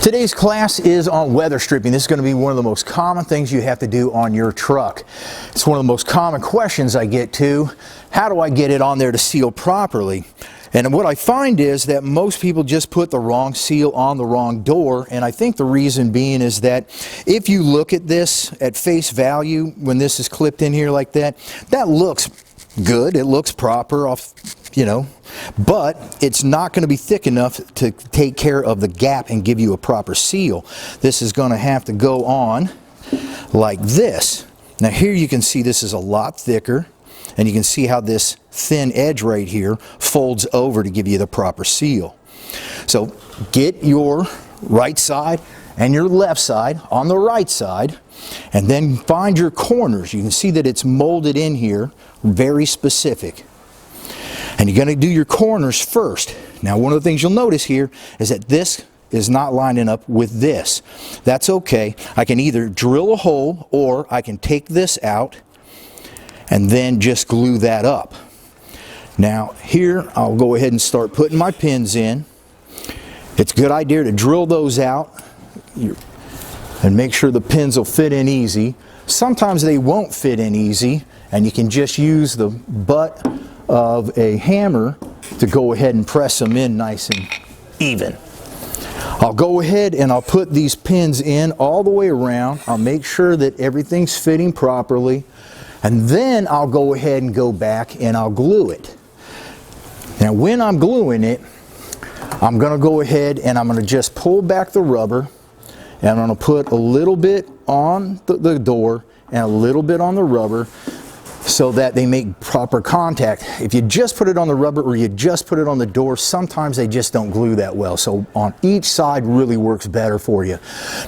Today's class is on weather stripping. This is going to be one of the most common things you have to do on your truck. It's one of the most common questions I get too. How do I get it on there to seal properly? And what I find is that most people just put the wrong seal on the wrong door, and I think the reason being is that if you look at this at face value, when this is clipped in here like that, that looks good, it looks proper off, but it's not going to be thick enough to take care of the gap and give you a proper seal. This is going to have to go on like this. Now here you can see this is a lot thicker, and you can see how this thin edge right here folds over to give you the proper seal. So get your right side and your left side on the right side, and then find your corners. You can see that it's molded in here, very specific. And you're going to do your corners first. Now one of the things you'll notice here is that this is not lining up with this. That's okay. I can either drill a hole or I can take this out and then just glue that up. Now here I'll go ahead and start putting my pins in. It's a good idea to drill those out and make sure the pins will fit in easy. Sometimes they won't fit in easy, and you can just use the butt of a hammer to go ahead and press them in nice and even. I'll go ahead and I'll put these pins in all the way around. I'll make sure that everything's fitting properly, and then I'll go ahead and go back and I'll glue it. Now when I'm gluing it, I'm going to go ahead and I'm going to just pull back the rubber, and I'm going to put a little bit on the door and a little bit on the rubber so that they make proper contact. If you just put it on the rubber or you just put it on the door, sometimes they just don't glue that well. So on each side really works better for you.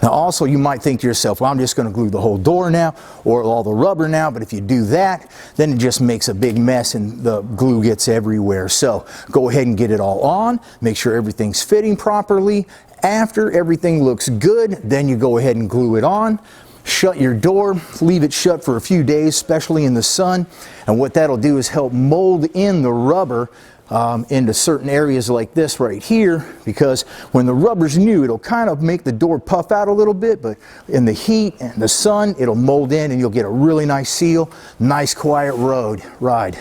Now also you might think to yourself, well, I'm just going to glue the whole door now or all the rubber now, but if you do that, then it just makes a big mess and the glue gets everywhere. So go ahead and get it all on, make sure everything's fitting properly. After everything looks good, then you go ahead and glue it on. Shut your door, leave it shut for a few days, especially in the sun, and what that'll do is help mold in the rubber into certain areas like this right here, because when the rubber's new, it'll kind of make the door puff out a little bit, but in the heat and the sun, it'll mold in and you'll get a really nice seal, nice quiet ride.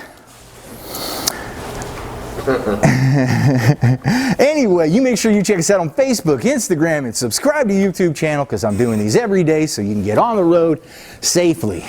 Anyway, you make sure you check us out on Facebook, Instagram, and subscribe to the YouTube channel, because I'm doing these every day so you can get on the road safely.